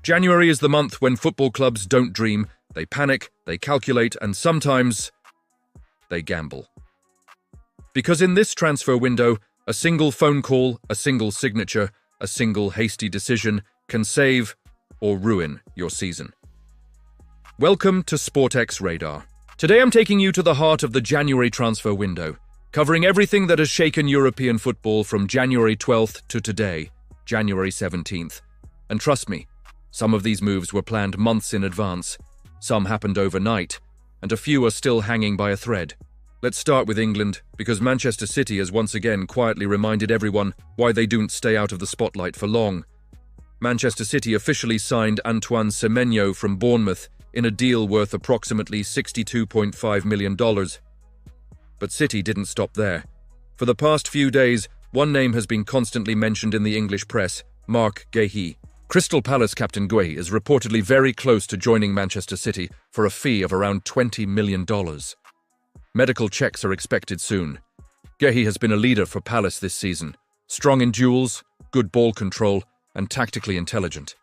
January is the month when football clubs don't dream, they panic, they calculate, and sometimes they gamble. Because in this transfer window, a single phone call, a single signature, a single hasty decision can save or ruin your season. Welcome to Sportx Radar. Today I'm taking you to the heart of the January transfer window, covering everything that has shaken European football from January 12th to today, January 17th. And trust me, some of these moves were planned months in advance, some happened overnight, and a few are still hanging by a thread. Let's start with England, because Manchester City has once again quietly reminded everyone why they don't stay out of the spotlight for long. Manchester City officially signed Antoine Semenyo from Bournemouth in a deal worth approximately $62.5 million. But City didn't stop there. For the past few days, one name has been constantly mentioned in the English press, Marc Guéhi. Crystal Palace captain Guéhi is reportedly very close to joining Manchester City for a fee of around $20 million. Medical checks are expected soon. Guéhi has been a leader for Palace this season, strong in duels, good ball control, and tactically intelligent.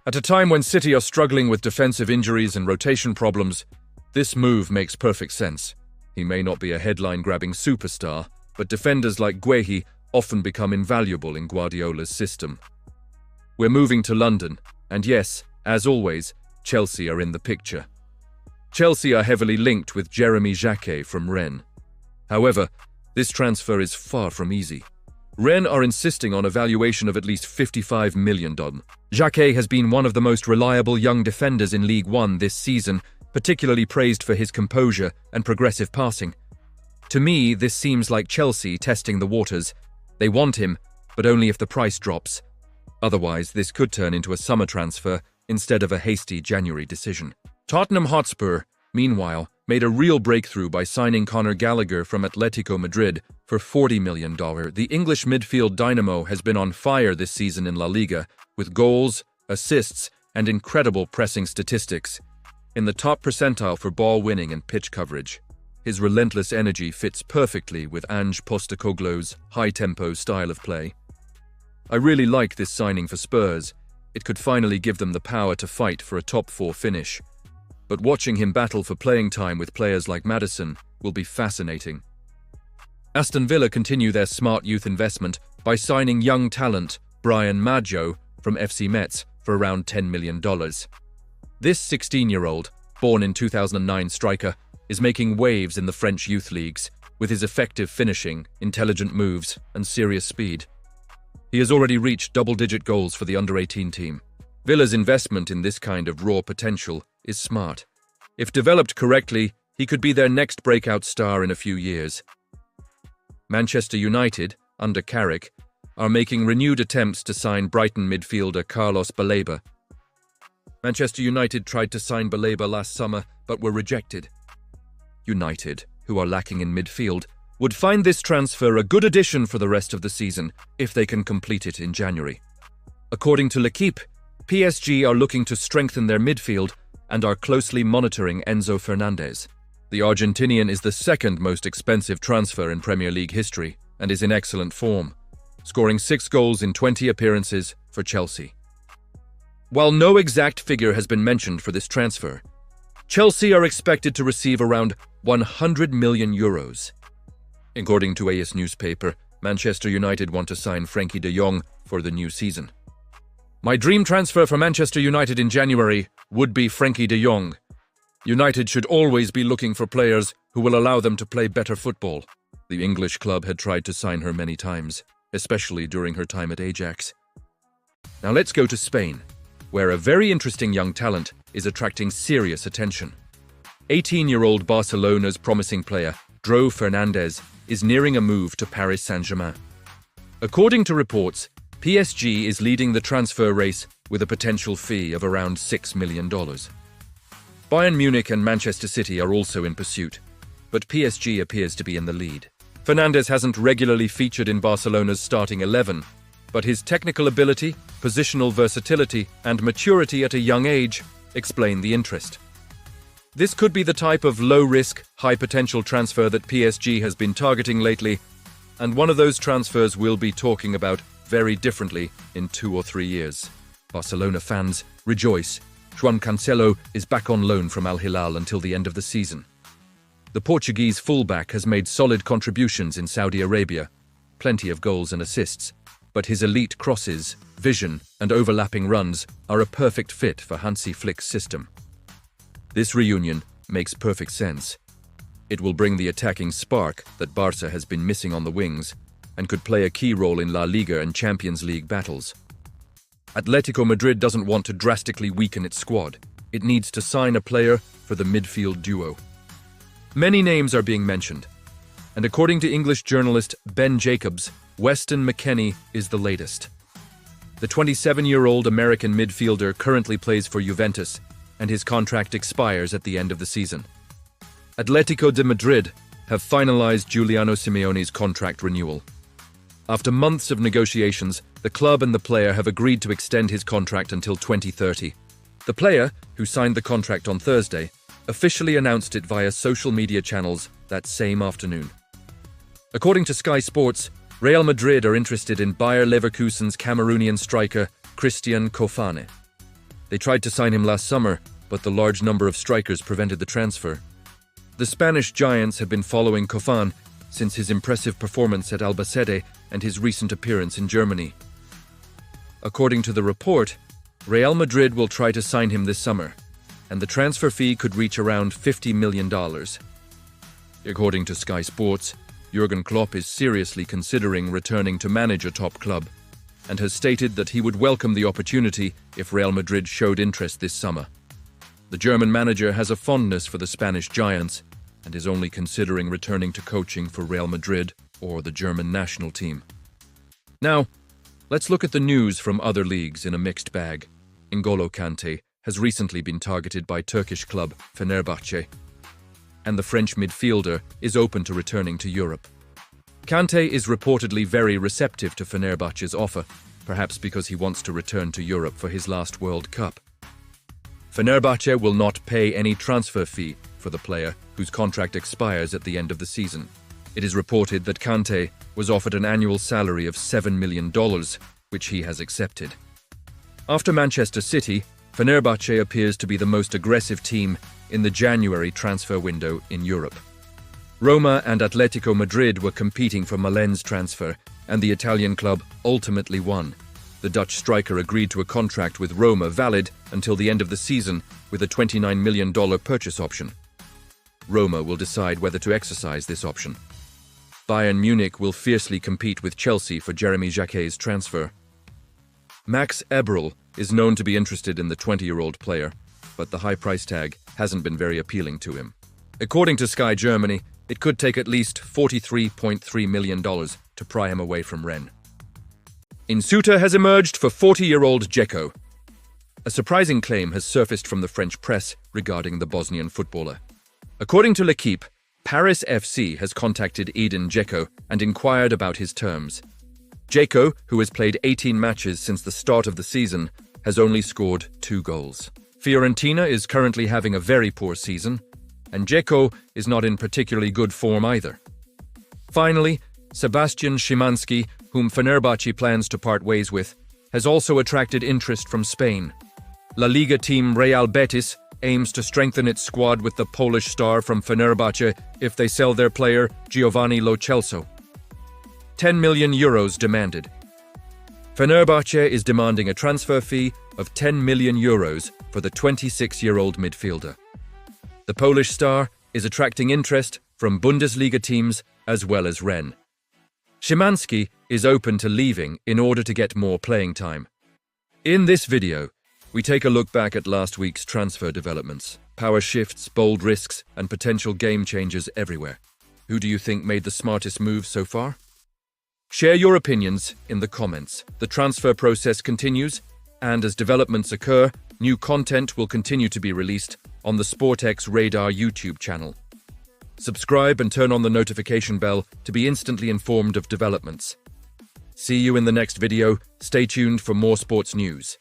At a time when City are struggling with defensive injuries and rotation problems, this move makes perfect sense. He may not be a headline-grabbing superstar, but defenders like Guéhi often become invaluable in Guardiola's system. We're moving to London, and yes, as always, Chelsea are in the picture. Chelsea are heavily linked with Jeremy Jacquet from Rennes. However, this transfer is far from easy. Rennes are insisting on a valuation of at least $55 million. Jacquet has been one of the most reliable young defenders in Ligue 1 this season, particularly praised for his composure and progressive passing. To me, this seems like Chelsea testing the waters. They want him, but only if the price drops. Otherwise, this could turn into a summer transfer instead of a hasty January decision. Tottenham Hotspur, meanwhile, made a real breakthrough by signing Conor Gallagher from Atletico Madrid for $40 million. The English midfield dynamo has been on fire this season in La Liga, with goals, assists, and incredible pressing statistics. In the top percentile for ball winning and pitch coverage. His relentless energy fits perfectly with Ange Postecoglou's high-tempo style of play. I really like this signing for Spurs. It could finally give them the power to fight for a top-4 finish. But watching him battle for playing time with players like Maddison will be fascinating. Aston Villa continue their smart youth investment by signing young talent Bryan Maggio from FC Metz for around $10 million. This 16-year-old, born in 2009 striker, is making waves in the French youth leagues with his effective finishing, intelligent moves, and serious speed. He has already reached double-digit goals for the under-18 team. Villa's investment in this kind of raw potential is smart. If developed correctly, he could be their next breakout star in a few years. Manchester United, under Carrick, are making renewed attempts to sign Brighton midfielder Carlos Baleba. Manchester United tried to sign Baleba last summer, but were rejected. United, who are lacking in midfield, would find this transfer a good addition for the rest of the season if they can complete it in January. According to L'Equipe, PSG are looking to strengthen their midfield and are closely monitoring Enzo Fernandez. The Argentinian is the second most expensive transfer in Premier League history and is in excellent form, scoring 6 goals in 20 appearances for Chelsea. While no exact figure has been mentioned for this transfer, Chelsea are expected to receive around €100 million. According to AS newspaper, Manchester United want to sign Frenkie de Jong for the new season. My dream transfer for Manchester United in January would be Frenkie de Jong. United should always be looking for players who will allow them to play better football. The English club had tried to sign her many times, especially during her time at Ajax. Now let's go to Spain, where a very interesting young talent is attracting serious attention. 18-year-old Barcelona's promising player, Dro Fernandez, is nearing a move to Paris Saint-Germain. According to reports, PSG is leading the transfer race with a potential fee of around $6 million. Bayern Munich and Manchester City are also in pursuit, but PSG appears to be in the lead. Fernandez hasn't regularly featured in Barcelona's starting 11, but his technical ability, positional versatility, and maturity at a young age explain the interest. This could be the type of low-risk, high-potential transfer that PSG has been targeting lately, and one of those transfers we'll be talking about very differently in 2 or 3 years. Barcelona fans, rejoice. João Cancelo is back on loan from Al Hilal until the end of the season. The Portuguese fullback has made solid contributions in Saudi Arabia, plenty of goals and assists, but his elite crosses, vision, and overlapping runs are a perfect fit for Hansi Flick's system. This reunion makes perfect sense. It will bring the attacking spark that Barça has been missing on the wings and could play a key role in La Liga and Champions League battles. Atletico Madrid doesn't want to drastically weaken its squad. It needs to sign a player for the midfield duo. Many names are being mentioned, and according to English journalist Ben Jacobs, Weston McKennie is the latest. The 27-year-old American midfielder currently plays for Juventus, and his contract expires at the end of the season. Atletico de Madrid have finalized Giuliano Simeone's contract renewal. After months of negotiations, the club and the player have agreed to extend his contract until 2030. The player, who signed the contract on Thursday, officially announced it via social media channels that same afternoon. According to Sky Sports, Real Madrid are interested in Bayer Leverkusen's Cameroonian striker Christian Kofane. They tried to sign him last summer, but the large number of strikers prevented the transfer. The Spanish giants have been following Kofane since his impressive performance at Albacete and his recent appearance in Germany. According to the report, Real Madrid will try to sign him this summer, and the transfer fee could reach around $50 million. According to Sky Sports, Jurgen Klopp is seriously considering returning to manage a top club, and has stated that he would welcome the opportunity if Real Madrid showed interest this summer. The German manager has a fondness for the Spanish giants, and is only considering returning to coaching for Real Madrid or the German national team. Now, let's look at the news from other leagues in a mixed bag. N'Golo Kanté has recently been targeted by Turkish club Fenerbahçe, and the French midfielder is open to returning to Europe. Kante is reportedly very receptive to Fenerbahçe's offer, perhaps because he wants to return to Europe for his last World Cup. Fenerbahçe will not pay any transfer fee for the player, whose contract expires at the end of the season. It is reported that Kante was offered an annual salary of $7 million, which he has accepted. After Manchester City, Fenerbahçe appears to be the most aggressive team in the January transfer window in Europe. Roma and Atletico Madrid were competing for Malen's transfer, and the Italian club ultimately won. The Dutch striker agreed to a contract with Roma valid until the end of the season with a $29 million purchase option. Roma will decide whether to exercise this option. Bayern Munich will fiercely compete with Chelsea for Jeremy Jacquet's transfer. Max Eberl is known to be interested in the 20-year-old player, but the high price tag hasn't been very appealing to him. According to Sky Germany, it could take at least $43.3 million to pry him away from Rennes. Insuta has emerged for 40-year-old Jacquet. A surprising claim has surfaced from the French press regarding the Bosnian footballer. According to L'Equipe, Paris FC has contacted Edin Dzeko and inquired about his terms. Dzeko, who has played 18 matches since the start of the season, has only scored 2 goals. Fiorentina is currently having a very poor season, and Dzeko is not in particularly good form either. Finally, Sebastian Szymanski, whom Fenerbahçe plans to part ways with, has also attracted interest from Spain. La Liga team Real Betis aims to strengthen its squad with the Polish star from Fenerbahçe if they sell their player Giovanni Lo Celso. €10 million demanded. Fenerbahçe is demanding a transfer fee of €10 million for the 26-year-old midfielder. The Polish star is attracting interest from Bundesliga teams as well as Rennes. Szymanski is open to leaving in order to get more playing time. In this video, we take a look back at last week's transfer developments, power shifts, bold risks, and potential game changers everywhere. Who do you think made the smartest move so far? Share your opinions in the comments. The transfer process continues, and as developments occur, new content will continue to be released on the Sportx Radar YouTube channel. Subscribe and turn on the notification bell to be instantly informed of developments. See you in the next video. Stay tuned for more sports news.